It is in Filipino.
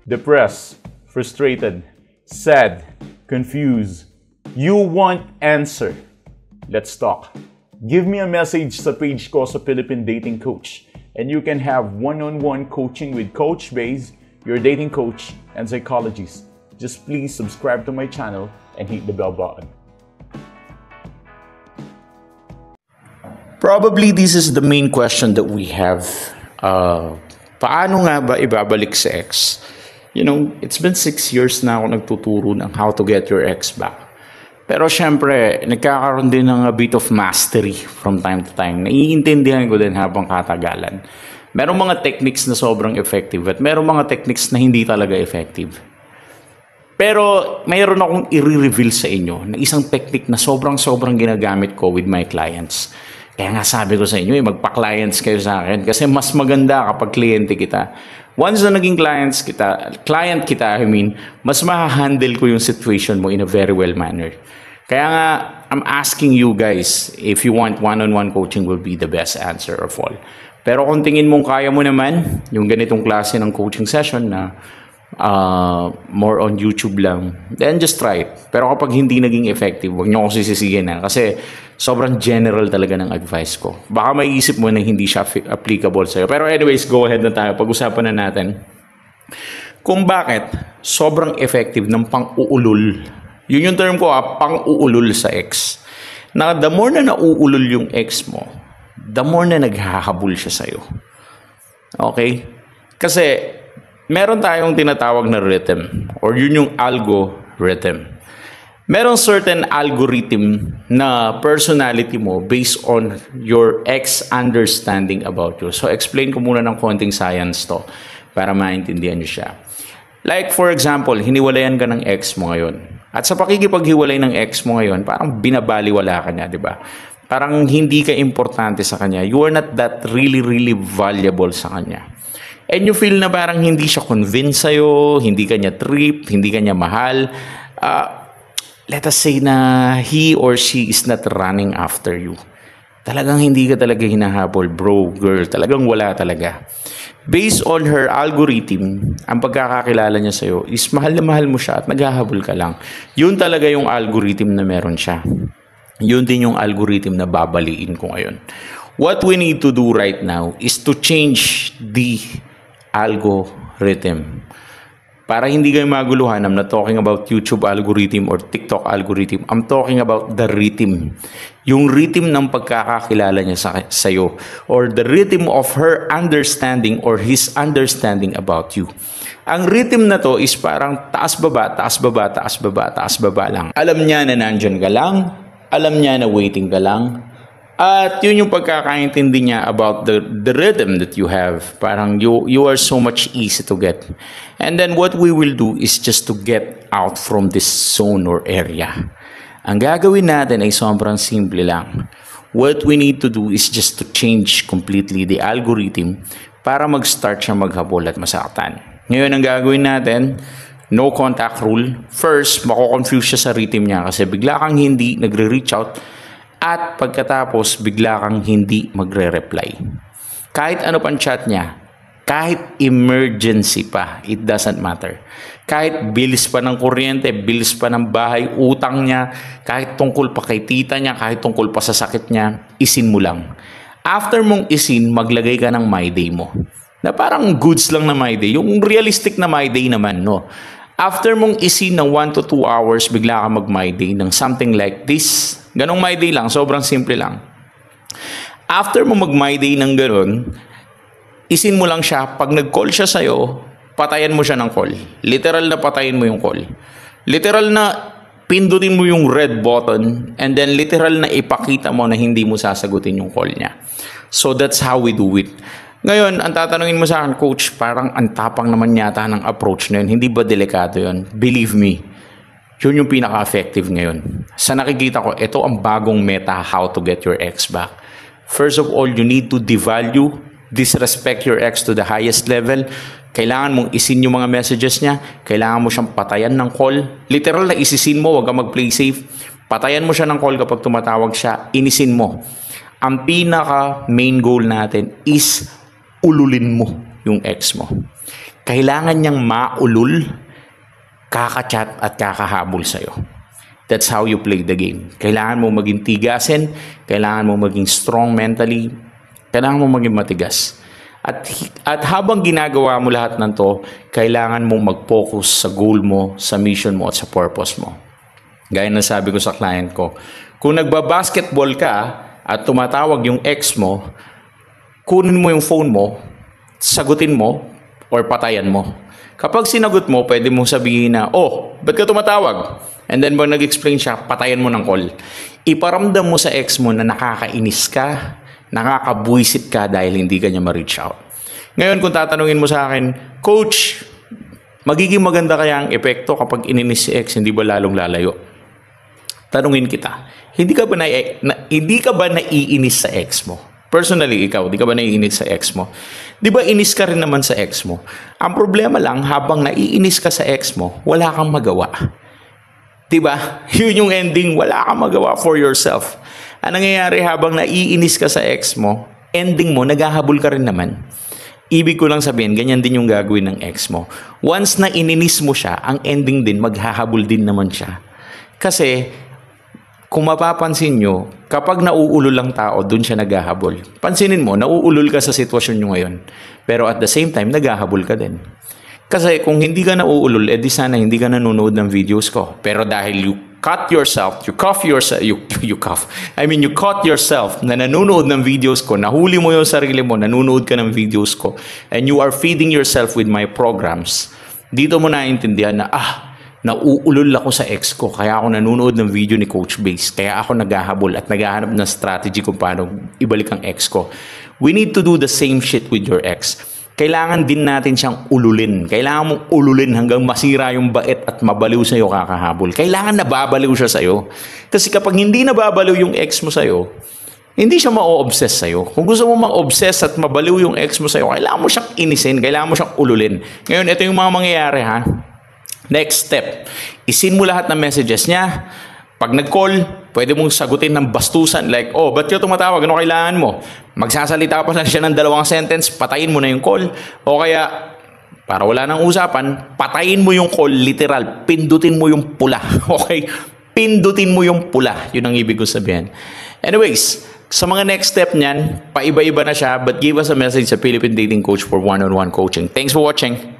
Depressed, frustrated, sad, confused. You want answer. Let's talk. Give me a message sa page ko sa Philippine Dating Coach and you can have one-on-one coaching with Coach Baze, your dating coach and psychologist. Just please subscribe to my channel and hit the bell button. Probably this is the main question that we have. Paano nga ba ibabalik sa ex? You know, it's been 6 years na ako nagtuturo ng how to get your ex back. Pero syempre, nagkakaroon din ng a bit of mastery from time to time. Naiintindihan ko din habang katagalan. Merong mga techniques na sobrang effective at merong mga techniques na hindi talaga effective. Pero mayroon akong i-reveal sa inyo na isang technique na sobrang ginagamit ko with my clients. Kaya nga sabi ko sa inyo, magpa-clients kayo sa akin kasi mas maganda kapag kliyente kita. Once na naging client kita, mas ma-handle ko yung situation mo in a very well manner. Kaya nga, I'm asking you guys, if you want one-on-one coaching will be the best answer of all. Pero kung tingin mong kaya mo naman, yung ganitong klase ng coaching session na more on YouTube lang, then just try it. Pero kapag hindi naging effective, huwag nyo akong sisisihin na kasi sobrang general talaga ng advice ko. Baka maiisip mo na hindi siya applicable sa'yo. Pero anyways, go ahead na tayo. Pag-usapan na natin kung bakit sobrang effective ng pang-uulol. Yun yung term ko, pang-uulol sa ex. Na the more na nauulol yung ex mo, the more na naghahabol siya sa'yo. Okay? Kasi meron tayong tinatawag na rhythm or yun yung algorithm. Merong certain algorithm na personality mo based on your ex understanding about you. So explain ko muna ng konting science to para maintindihan niyo siya. Like for example, hiniwalayan ka ng ex mo ngayon. At sa pakikipaghiwalay ng ex mo ngayon, parang binabaliwala ka niya, di ba? Parang hindi ka importante sa kanya. You are not that really valuable sa kanya. And you feel na parang hindi siya convinced sa'yo, hindi ka niya trip, hindi ka niya mahal. Let us say na he or she is not running after you. Talagang hindi ka talaga hinahabol, bro, girl. Talagang wala talaga. Based on her algorithm, ang pagkakakilala niya sa'yo is mahal na mahal mo siya at naghahabol ka lang. Yun talaga yung algorithm na meron siya. Yun din yung algorithm na babaliin ko ngayon. What we need to do right now is to change the algorithm. Para hindi kayo maguluhan, I'm not talking about YouTube algorithm or TikTok algorithm. I'm talking about the rhythm. Yung rhythm ng pagkakakilala niya sa'yo or the rhythm of her understanding or his understanding about you. Ang rhythm na to is parang taas-baba, taas-baba, taas-baba, taas-baba lang. Alam niya na nandyan ka lang. Alam niya na waiting ka lang. At yun yung pagkakaintindi niya about the rhythm that you have. Parang you are so much easy to get. And then what we will do is just to get out from this zone or area. Ang gagawin natin ay sobrang simple lang. What we need to do is just to change completely the algorithm para mag-start siya maghabol at masaktan. Ngayon ang gagawin natin, no contact rule. First, mako-confuse siya sa rhythm niya kasi bigla kang hindi nagre-reach out. At pagkatapos, bigla kang hindi magre-reply. Kahit ano pang chat niya, kahit emergency pa, it doesn't matter. Kahit bills pa ng kuryente, bills pa ng bahay, utang niya, kahit tungkol pa kay tita niya, kahit tungkol pa sa sakit niya, isin mo lang. After mong isin, maglagay ka ng my day mo. Na parang goods lang na my day. Yung realistic na my day naman, no? After mong isin ng 1 to 2 hours, bigla ka mag-my day ng something like this. Ganong my day lang, sobrang simple lang. After mo mag-my day ng ganon, isin mo lang siya. Pag nag-call siya sa'yo, patayan mo siya ng call. Literal na patayin mo yung call. Literal na pindutin mo yung red button and then literal na ipakita mo na hindi mo sasagutin yung call niya. So that's how we do it. Ngayon, ang tatanungin mo sa akin, Coach, parang ang tapang naman yata ng approach na yun. Hindi ba delikado yun? Believe me, yun yung pinaka-effective ngayon. Sa nakikita ko, ito ang bagong meta, how to get your ex back. First of all, you need to devalue, disrespect your ex to the highest level. Kailangan mong isin yung mga messages niya. Kailangan mo siyang patayan ng call. Literal na isisin mo, wag kang mag-play safe. Patayan mo siya ng call kapag tumatawag siya, inisin mo. Ang pinaka main goal natin is ululin mo yung ex mo. kailangan niyang maulol, kakachat at kakahabol sa'yo. That's how you play the game. Kailangan mo maging tigasin, kailangan mo maging strong mentally, kailangan mo maging matigas. At habang ginagawa mo lahat ng to, kailangan mo mag-focus sa goal mo, sa mission mo at sa purpose mo. Gaya na sabi ko sa client ko, kung nagbabasketball ka at tumatawag yung ex mo, kunin mo yung phone mo, sagutin mo, or patayan mo. Kapag sinagot mo, pwede mong sabihin na, oh, ba't ka tumatawag? And then pag nag-explain siya, patayan mo ng call. Iparamdam mo sa ex mo na nakakainis ka, nakakabwisit ka dahil hindi ka niya ma-reach out. Ngayon, kung tatanungin mo sa akin, Coach, magiging maganda kaya ang epekto kapag ininis si ex, hindi ba lalong lalayo? Tanungin kita, hindi ka ba naiinis sa ex mo? Personally, ikaw, di ka ba naiinis sa ex mo? Di ba inis ka rin naman sa ex mo? Ang problema lang, habang naiinis ka sa ex mo, wala kang magawa. Di ba? Yun yung ending, wala kang magawa for yourself. Ang nangyayari habang naiinis ka sa ex mo, ending mo, naghahabol ka rin naman. Ibig ko lang sabihin, ganyan din yung gagawin ng ex mo. Once na ininis mo siya, ang ending din, maghahabol din naman siya. Kasi, kung mapapansin nyo, kapag nauulol lang tao, dun siya naghahabol. Pansinin mo, nauulol ka sa sitwasyon nyo ngayon. Pero at the same time, naghahabol ka din. Kasi kung hindi ka nauulol, edi sana hindi ka nanonood ng videos ko. Pero dahil you caught yourself na nanonood ng videos ko, nahuli mo yung sarili mo, nanonood ka ng videos ko, and you are feeding yourself with my programs, dito mo naiintindihan na, nauulol ako sa ex ko, kaya ako nanonood ng video ni Coach Base, kaya ako naghahabol at naghahanap ng strategy kung paano ibalik ang ex ko. We need to do the same shit with your ex. Kailangan din natin siyang ululin. Kailangan mong ululin hanggang masira yung bait at mabaliw sa'yo kakahabol. Kailangan nababaliw siya sa'yo. Kasi kapag hindi nababaliw yung ex mo sa'yo, hindi siya ma-obsess sa'yo. Kung gusto mo ma-obsess at mabaliw yung ex mo sa'yo, kailangan mo siyang inisin, kailangan mo siyang ululin. Ngayon, ito yung mga mangyayari, ha? Next step, isin mo lahat ng messages niya. Pag nag-call, pwede mong sagutin ng bastusan like, oh, ba't ka tumatawag? Ano kailangan mo? Magsasalita pa lang siya ng 2 sentence, patayin mo na yung call. O kaya, para wala nang usapan, patayin mo yung call, literal. Pindutin mo yung pula. Okay? Pindutin mo yung pula. Yun ang ibig ko sabihin. Anyways, sa mga next step niyan, paiba-iba na siya, but give us a message sa Philippine Dating Coach for one-on-one coaching. Thanks for watching.